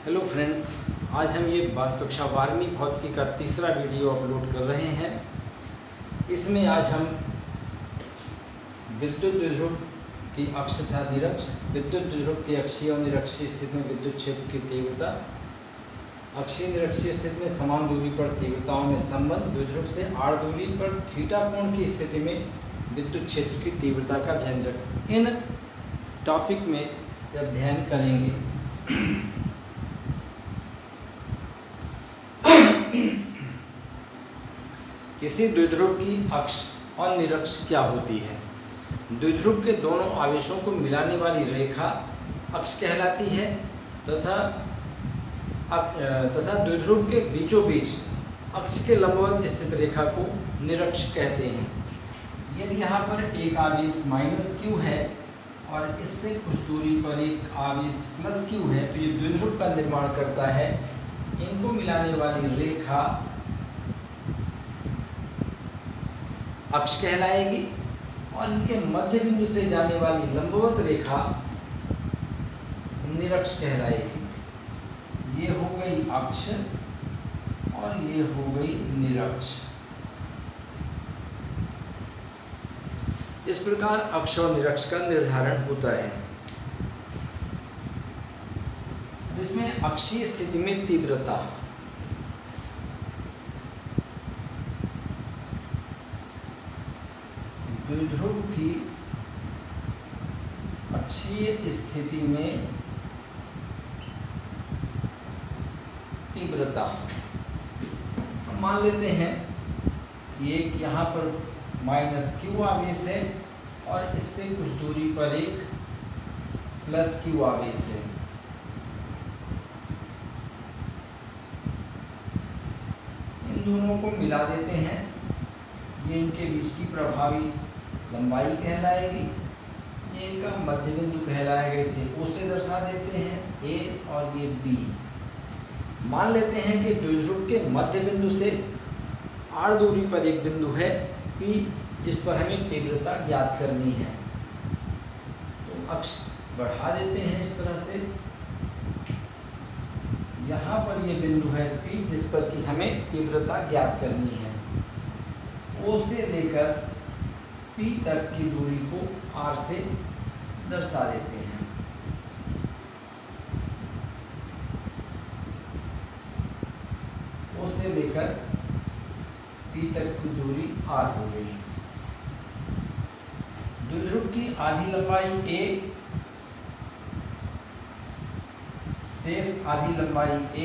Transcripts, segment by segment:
Hello friends, आज हम ये कक्षा 12वीं भौतिकी का तीसरा वीडियो अपलोड कर रहे हैं। इसमें आज हम विद्युत द्विध्रुव की अक्ष तथा निरक्ष, विद्युत द्विध्रुव की अक्षीय और निरक्षीय स्थिति में विद्युत क्षेत्र की तीव्रता, अक्षीय निरक्षीय स्थिति में समान दूरी पर तीव्रताओं में संबंध, द्विध्रुव से आड़ दूरी पर थीटा कोण की स्थिति में विद्युत क्षेत्र की तीव्रता का व्यंजक, इन टॉपिक में अध्ययन करेंगे। किसी द्विध्रुव की अक्ष और निरक्ष क्या होती है? द्विध्रुव के दोनों आवेशों को मिलाने वाली रेखा अक्ष कहलाती है तथा द्विध्रुव के बीचों बीच अक्ष के लंबवत स्थित रेखा को निरक्ष कहते हैं। यदि यहाँ पर एक आवेश -q है और इससे कुछ दूरी पर एक आवेश +q है तो ये द्विध्रुव का निर्माण करता है। इनको मिलाने वाली रेखा अक्ष कहलाएगी और इनके मध्य बिंदु से जाने वाली लंबवत रेखा निरक्ष कहलाएगी। ये हो गई अक्ष और ये हो गई निरक्ष। इस प्रकार अक्ष और निरक्ष का निर्धारण होता है। इसमें अक्षीय स्थिति में तीव्रता, द्विध्रुव की अक्षीय स्थिति में तीव्रता, हम मान लेते हैं कि एक यहाँ पर -q आवेश है और इससे कुछ दूरी पर एक +q आवेश है। इन दोनों को मिला देते हैं, ये इनके बीच की प्रभावी लंबाई कहलाएगी। ये इनका मध्य बिंदु कहलाएगा, इसे O से दर्शा देते हैं, A और ये B। मान लेते हैं कि द्विध्रुव के मध्य बिंदु से आड़ दूरी पर एक बिंदु है P, जिस पर हमें तीव्रता ज्ञात करनी है। तो अक्ष बढ़ा देते हैं इस तरह से। यहाँ पर ये बिंदु है P, जिस पर कि हमें तीव्रता ज्ञात करनी है। O से लेकर P तक की दूरी को R से दर्शा देते हैं। O से लेकर P तक की दूरी R हो गई। द्विध्रुव की आधी लंबाई A, शेष आधी लंबाई A,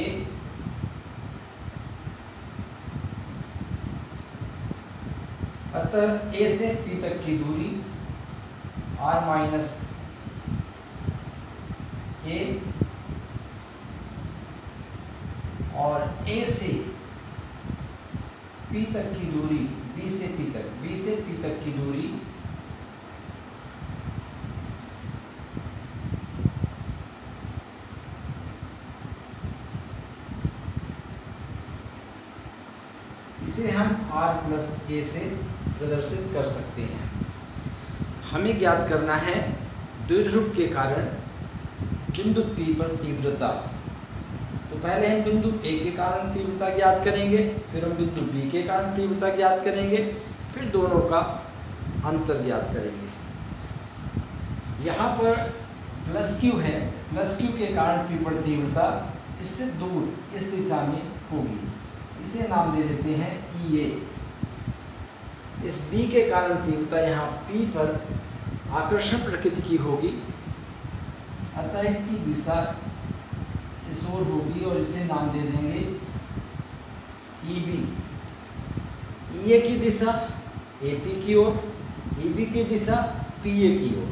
अतः A से P तक की दूरी R माइनस A और A से P तक की दूरी B से P तक की दूरी इसे हम R प्लस A से प्रदर्शित कर सकते हैं। हमें ज्ञात करना है द्विध्रुव के कारण बिंदु P पर तीव्रता। तो पहले हम बिंदु A के कारण तीव्रता ज्ञात करेंगे, फिर हम बिंदु B के कारण तीव्रता ज्ञात करेंगे, फिर दोनों का अंतर ज्ञात करेंगे। यहाँ पर +q है, +q के कारण P पर तीव्रता इससे दूर इस दिशा में होगी, इसे नाम दे देते हैं EA। इस B के कारण तीव्रता यहाँ P पर आकर्षण प्रकृति की होगी, अतः इसकी दिशा इस ओर होगी और इसे नाम दे देंगे EB। EA की दिशा AP की ओर, EB की दिशा PA की ओर।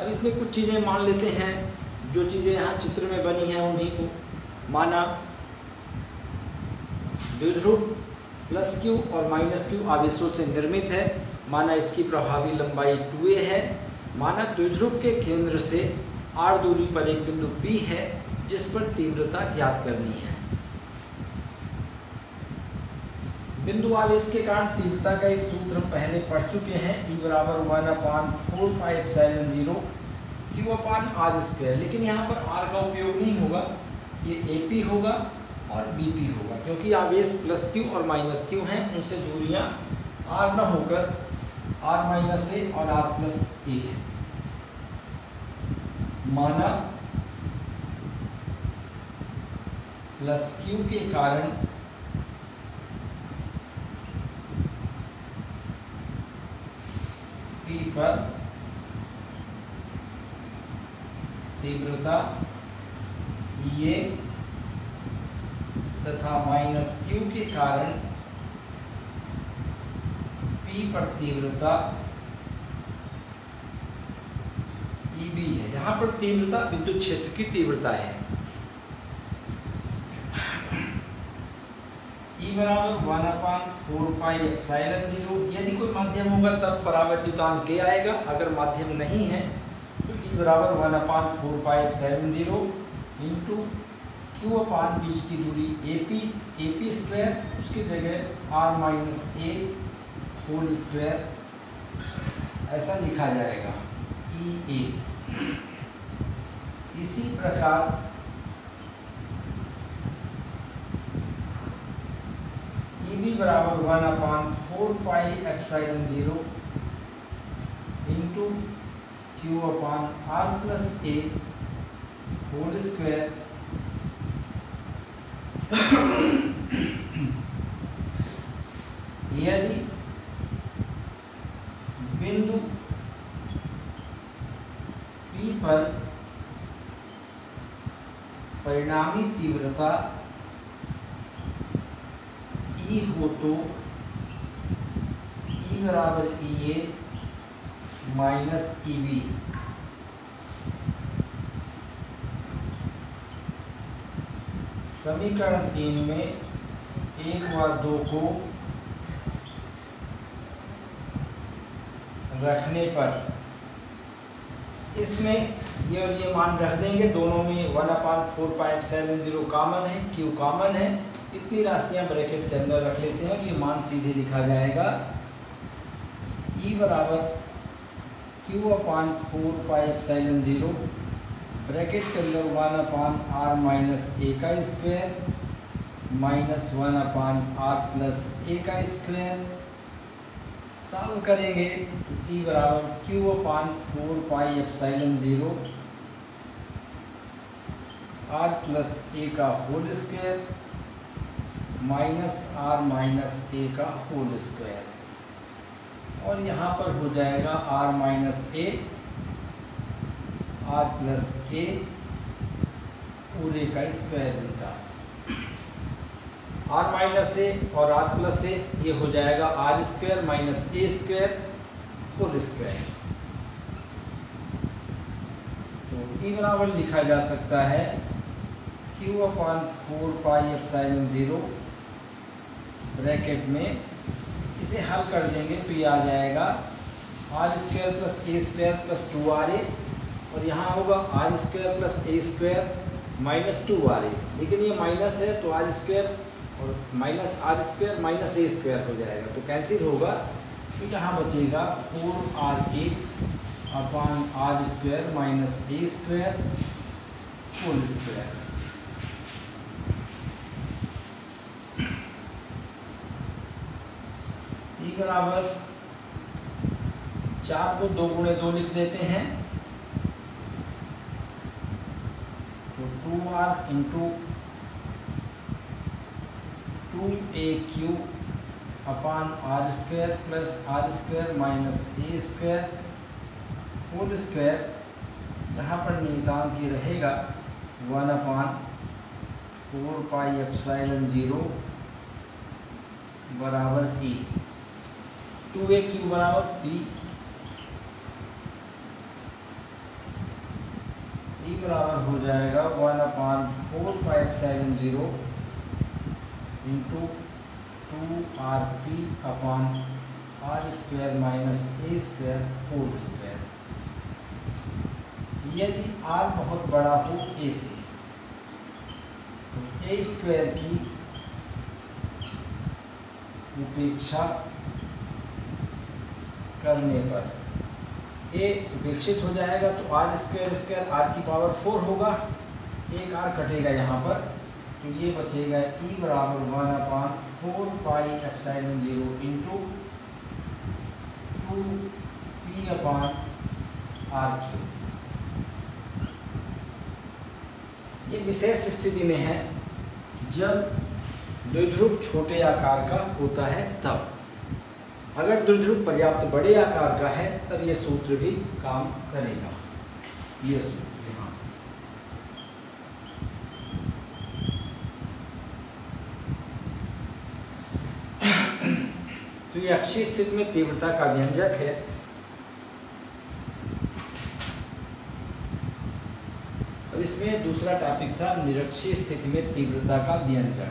अब इसमें कुछ चीज़ें मान लेते हैं, जो चीज़ें यहाँ चित्र में बनी हैं उन्हीं को माना। द्विध्रुव +q और -q आवेशों से निर्मित है, माना इसकी प्रभावी लंबाई 2a है, माना द्विध्रुव के केंद्र से आड़ दूरी पर एक बिंदु P है, जिस पर तीव्रता ज्ञात करनी है। बिंदु आवेश के कारण तीव्रता का एक सूत्र हम पहले पढ़ चुके हैं, E = 1/4πε0 q upon r square, लेकिन यहाँ पर आर का उपयोग नहीं होगा, ये ए पी होगा और बी पी होगा, क्योंकि आवेश प्लस क्यू और माइनस क्यू हैं, उनसे दूरियाँ आर न होकर आर माइनस ए और आर प्लस ए है। माना प्लस क्यू के कारण पी पर तीव्रता ये तथा माइनस क्यू के कारण पी पर तीव्रता ई बी है। यहाँ पर तीव्रता विद्युत क्षेत्र की तीव्रता है। E बराबर 1/4 पाई एप्सिलॉन 0। यदि कोई माध्यम होगा तब परावर्तितांक के आएगा, अगर माध्यम नहीं है तो E बराबर 1/4 pi epsilon 0 into Q upon बीच की दूरी ए पी स्क्वायर, उसकी जगह R minus A whole square ऐसा लिखा जाएगा ई ए। इसी प्रकार बी बराबर 1/4 pi epsilon 0 into Q upon R plus A whole square यदि बिंदु P पर परिणामी तीव्रता E हो तो E बराबर ई ए माइनस ई बी। समीकरण 3 में 1 व 2 को रखने पर इसमें ये और ये मान रख देंगे, दोनों में 1/4 पाई एप्सिलॉन 0 कॉमन है, क्यू कॉमन है, इतनी राशियां ब्रैकेट के अंदर रख लेते हैं और ये मान सीधे लिखा जाएगा E बराबर Q/4 पाई एप्सिलॉन 0 ब्रैकेट के अंदर 1/r माइनस ए का square minus 1/r plus a का स्क्वायर। सॉल्व करेंगे तो E बराबर Q/4 pi epsilon 0 r plus a का whole square minus r minus a का होल स्क्वायर, और यहाँ पर हो जाएगा r minus a r plus a पूरे का स्क्वायर बनता है। r माइनस ए और r प्लस ए ये हो जाएगा r square minus a square whole square. तो E बराबर लिखा जा सकता है Q/4 पाई एप्सिलॉन 0 ब्रैकेट में, इसे हल कर देंगे तो ये आ जाएगा r स्क्वायर प्लस ए स्क्वायर प्लस 2ra, और यहाँ होगा r स्क्वायर प्लस ए स्क्वायर माइनस 2ra, लेकिन ये माइनस है तो r स्क्वायर और minus r square minus a square हो जाएगा तो कैंसिल होगा, तो यहाँ बचेगा 4ra upon r square minus a square whole square. E बराबर 4 को 2 गुणे 2 लिख देते हैं, तो 2r into 2aq upon r square plus r square minus a square whole square. यहाँ पर नियतांक ये रहेगा 1/4 पाई एप्सिलॉन 0 बराबर E। 2aq बराबर P, E बराबर हो जाएगा 1/4 pi epsilon 0 into 2rp upon r square minus a square whole square. यदि r बहुत बड़ा हो a से तो a स्क्वायर की उपेक्षा करने पर ए उपेक्षित हो जाएगा तो आर स्क्वायर स्क्वायर आर की पावर 4 होगा, एक आर कटेगा यहाँ पर, तो ये बचेगा ई बराबर 1/4 पाई एप्सिलॉन 0 इंटू 2p/r3। ये विशेष स्थिति में है जब द्विध्रुव छोटे आकार का होता है तब। अगर द्विध्रुव पर्याप्त बड़े आकार का है तब ये सूत्र भी काम करेगा, ये सूत्र यहाँ। तो ये अक्षीय स्थिति में तीव्रता का व्यंजक है। और इसमें दूसरा टॉपिक था निरक्षीय स्थिति में तीव्रता का व्यंजक।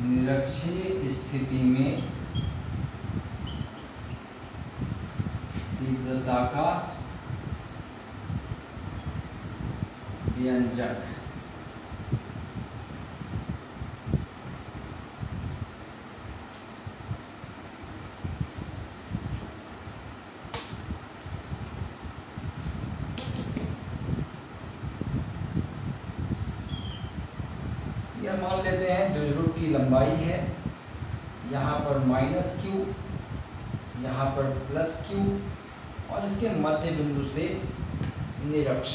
निरक्षीय स्थिति में तीव्रता का व्यंजक। यह मान लेते हैं द्विध्रुव की लंबाई है, यहाँ पर -q, यहाँ पर +q और इसके मध्य बिंदु से निरक्ष।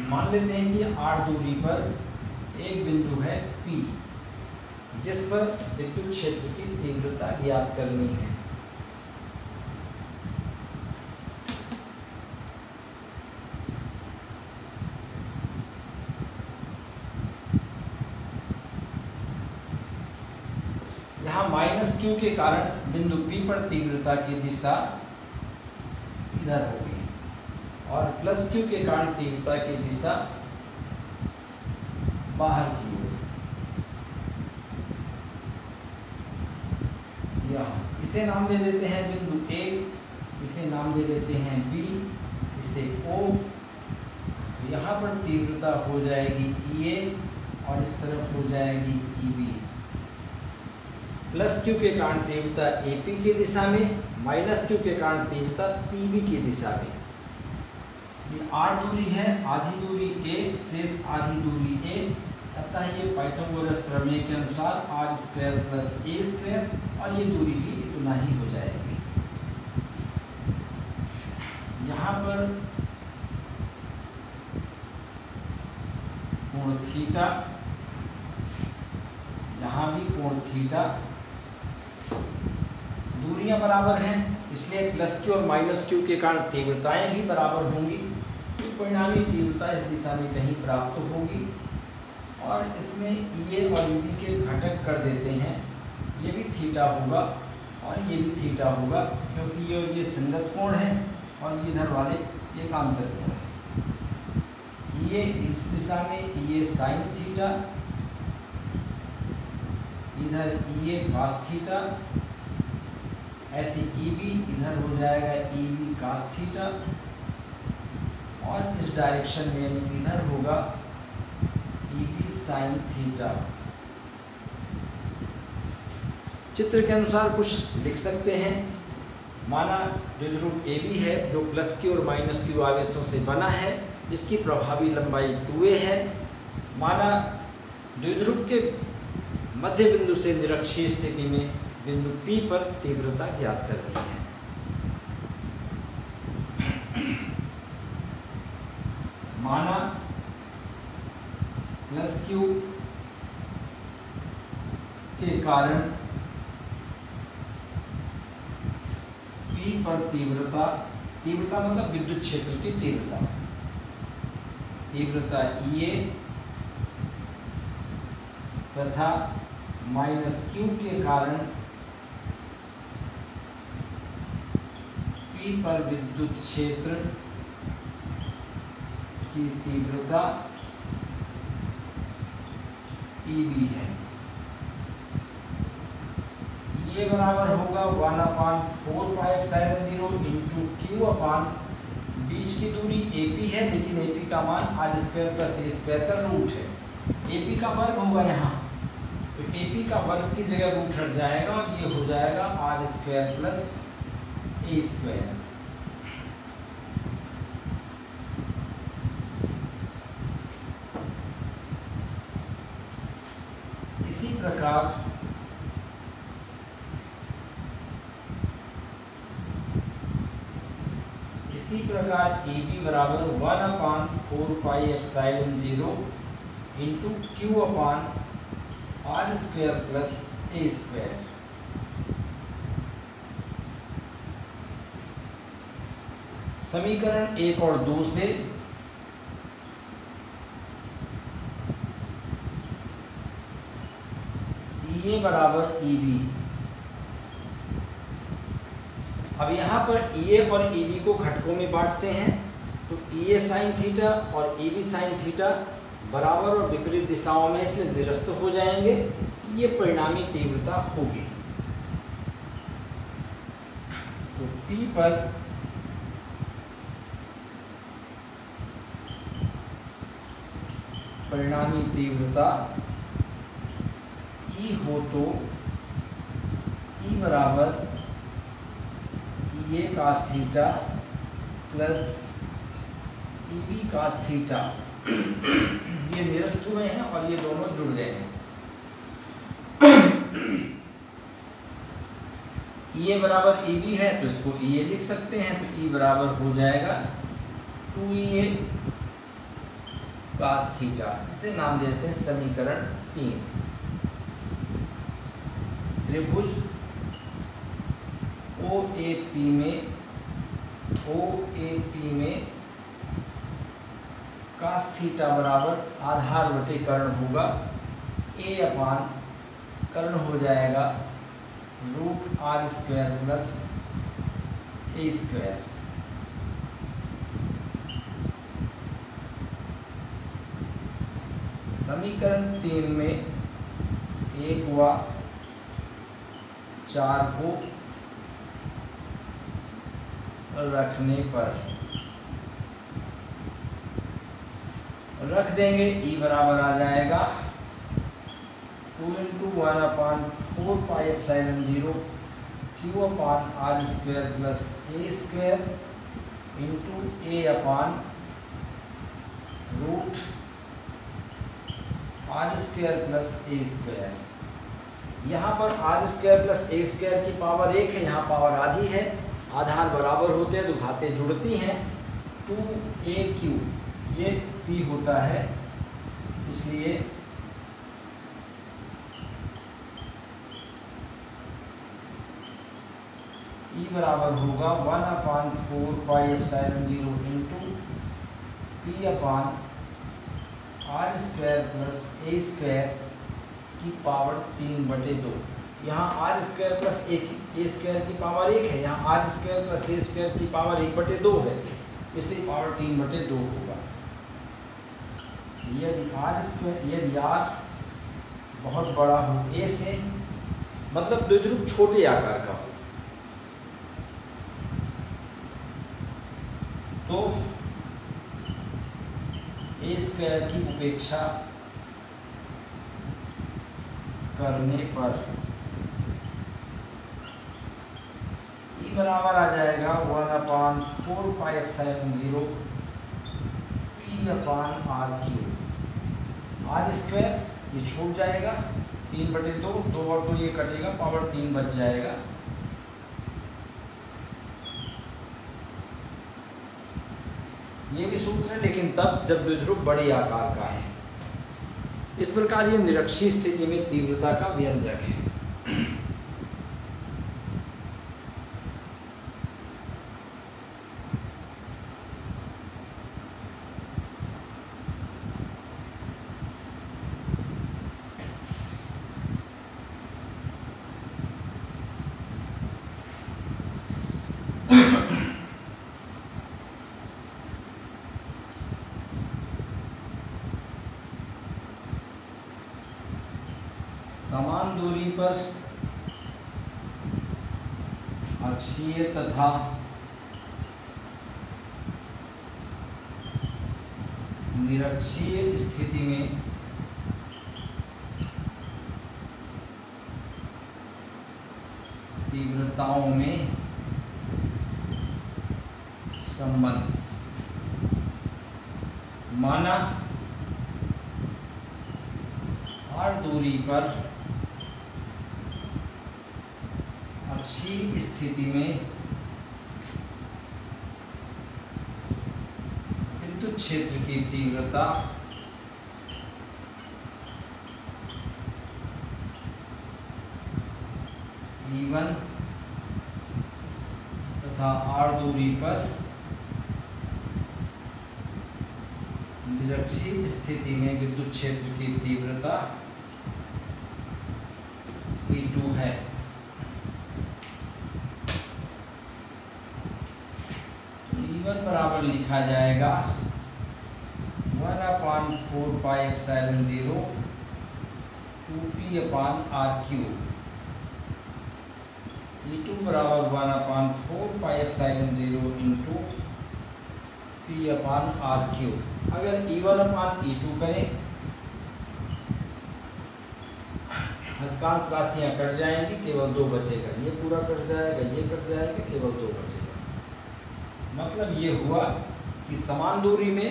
मान लेते हैं कि r दूरी पर एक बिंदु है P, जिस पर विद्युत क्षेत्र की तीव्रता ज्ञात करनी है। यहाँ -q के कारण बिंदु P पर तीव्रता की दिशा इधर होगी और +q के कारण तीव्रता की दिशा बाहर की ओर। यहाँ इसे नाम दे देते हैं बिंदु A, इसे नाम दे देते हैं B, इसे O। यहाँ पर तीव्रता हो जाएगी EA और इस तरफ हो जाएगी EB। +q के कारण तीव्रता AP की दिशा में, -q के कारण तीव्रता PB की दिशा में। ये r दूरी है, आधी दूरी a, शेष आधी दूरी a, अतः ये पाइथागोरस प्रमेय के अनुसार r² + a² और ये दूरी भी इतना ही हो जाएगी। यहाँ पर कोण थीटा, यहाँ भी कोण थीटा, दूरियां बराबर हैं, इसलिए +q और -q के कारण तीव्रताएं भी बराबर होंगी, तो परिणामी तीव्रता इस दिशा में कहीं प्राप्त होगी। और इसमें EA और EB के घटक कर देते हैं, ये भी थीटा होगा और ये भी थीटा होगा, क्योंकि ये संगत कोण है और इधर वाले एकांतर कोण है। ये इस दिशा में ये साइन थीटा, इधर ये cos थीटा, ऐसे EB इधर हो जाएगा EB cos थीटा और इस डायरेक्शन में यानी इधर होगा EB sin थीटा। चित्र के अनुसार कुछ लिख सकते हैं। माना द्विध्रुव AB है जो +q और -q आवेशों से बना है, इसकी प्रभावी लंबाई 2a है। माना द्विध्रुव के मध्य बिंदु से निरक्षीय स्थिति में बिंदु P पर तीव्रता ज्ञात करनी है। माना +q के कारण P पर तीव्रता मतलब विद्युत क्षेत्र की तीव्रता EA तथा -q के कारण P पर विद्युत क्षेत्र की तीव्रता EB है। ये बराबर होगा 1/4πε0 इंटू क्यू अपान बीच की दूरी AP है, लेकिन AP का मान r² प्लस a² का रूट है। AP का वर्ग होगा यहाँ, तो AP का वर्ग की जगह रूट हट जाएगा और ये हो जाएगा r² प्लस a²। इसी प्रकार AB बराबर 1/4πε0 into Q upon r² plus a²। समीकरण 1 और 2 से EA बराबर EB। अब यहाँ पर EA और EB को घटकों में बांटते हैं, तो EA साइन थीटा और EB साइन थीटा बराबर और विपरीत दिशाओं में इसमें निरस्त हो जाएंगे। ये परिणामी तीव्रता होगी। तो P पर परिणामी तीव्रता E हो तो E बराबर EA cos theta plus EB cos theta, ये निरस्त हुए हैं और ये दोनों जुड़ गए हैं। EA बराबर EB है तो इसको EA लिख सकते हैं, तो E बराबर हो जाएगा 2EA cos थीटा। इसे नाम देते हैं समीकरण 3। त्रिभुज OAP में cos थीटा बराबर आधार बटे कर्ण होगा, A अपान कर्ण हो जाएगा रूट r² प्लस a²। समीकरण 3 में 1 व 4 को रखने पर रख देंगे, E बराबर आ जाएगा 2 × 1/4πε0 q upon r² plus a² into A upon root r² plus a²। यहाँ पर r² प्लस a² की पावर 1 है, यहाँ पावर आधी है। आधार बराबर होते हैं तो घातें जुड़ती हैं। 2AQ ये P होता है, इसलिए E बराबर होगा 1/4πε0 इंटू P अपान r² प्लस a² की पावर 3/2। यहाँ r² प्लस a² की पावर 1 है, यहाँ r² प्लस a² की पावर 1/2 है, इसलिए पावर 3/2 होगा। यदि r बहुत बड़ा हो a से, मतलब द्विध्रुव छोटे आकार का हो, तो a² की उपेक्षा करने पर E बराबर आ जाएगा 1/4πε0 P अपान r³ r² ये छूट जाएगा 3/2, 2 और 2 ये कटेगा, पावर 3 बच जाएगा। ये भी सूत्र है, लेकिन तब जब द्विध्रुव बड़े आकार का है। इस प्रकार ये निरक्षीय स्थिति में तीव्रता का व्यंजक है। समान दूरी पर अक्षीय तथा निरक्षीय स्थिति में तीव्रताओं में संबंध। माना r दूरी पर अक्षीय स्थिति में विद्युत क्षेत्र की तीव्रता E1 तथा r दूरी पर निरक्षीय स्थिति में विद्युत क्षेत्र की तीव्रता E2 है। E1 बराबर लिखा जाएगा 1/4πε0 2p/r³। E2 बराबर 1/4πε0 इंटू p/r³। अगर E1/E2 करें, अधिकांश राशियां कट जाएंगी, केवल 2 बचेगा। ये पूरा कट जाएगा, ये कट जाएगा, केवल 2 बचेगा। मतलब ये हुआ कि समान दूरी में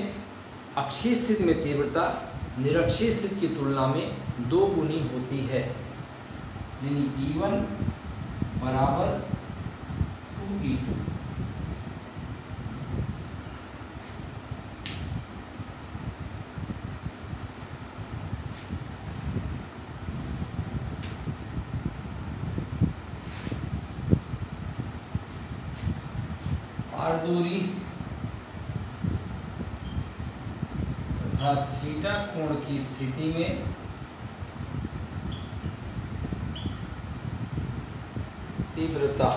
अक्षीय स्थिति में तीव्रता निरक्षीय स्थिति की तुलना में 2 गुनी होती है। यानी E1 बराबर 2E2। r दूरी तथा थीटा कोण की स्थिति में तीव्रता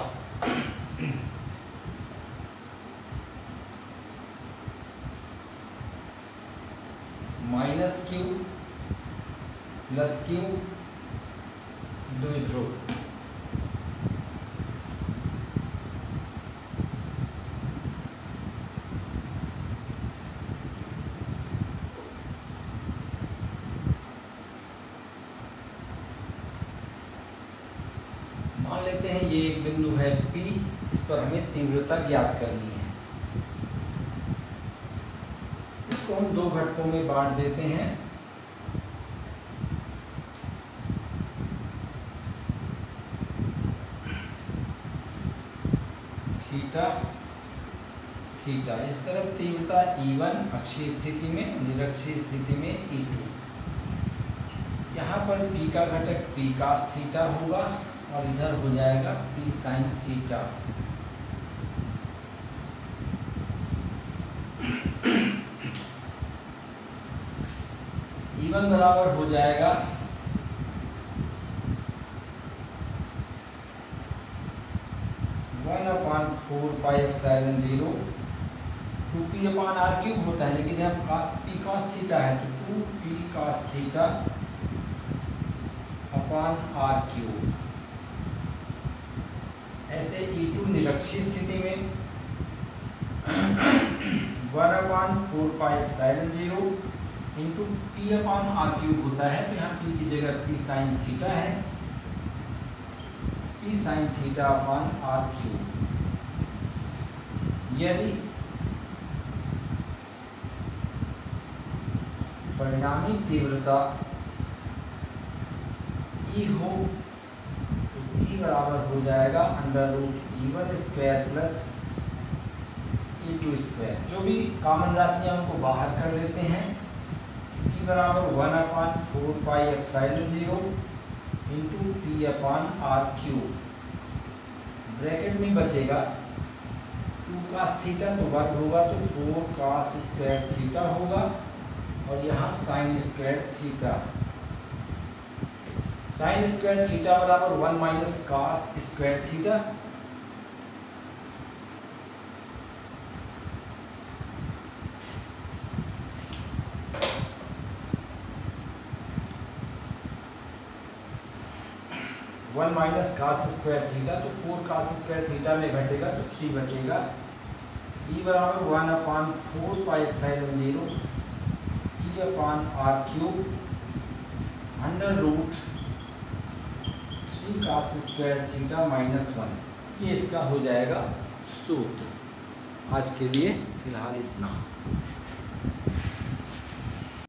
-q + q द्विध्रुव। मान लेते हैं ये एक बिंदु है P, इस पर हमें तीव्रता ज्ञात करनी है। इसको हम 2 घटकों में बांट देते हैं। थीटा थीटा, इस तरफ तीव्रता E1 अक्षीय स्थिति में, निरक्षीय स्थिति में E2। यहाँ पर P का घटक P cos थीटा होगा और इधर हो जाएगा P sin थीटा। E1 बराबर हो जाएगा 1/4πε0 2p/r³ होता है, लेकिन यहाँ P cos थीटा है तो 2p cos थीटा r³। ऐसे E2 निरक्षीय स्थिति में 1/4πε0 इंटू p/r³ होता है। तो यहाँ P की जगह P sin थीटा है, P sin थीटा r³। यदि परिणामी तीव्रता E हो तो E बराबर हो जाएगा √E1² + E2²। जो भी कॉमन राशियां उनको बाहर कर लेते हैं। E बराबर 1/4πε0 इंटू p/r³। ब्रैकेट में बचेगा 2 cos थीटा, तो वर्ग होगा तो 4 cos² थीटा होगा और यहाँ sin² थीटा। sin² थीटा बराबर 1 - cos² theta. 1 minus cos square theta, तो 4 कास स्क्वायर थीटा में घटेगा तो 3 बचेगा। ई बराबर 1/4 pi epsilon 0 E upon R cube under root 3 cos square theta minus 1। ये इसका हो जाएगा सूत्र। आज के लिए फिलहाल इतना।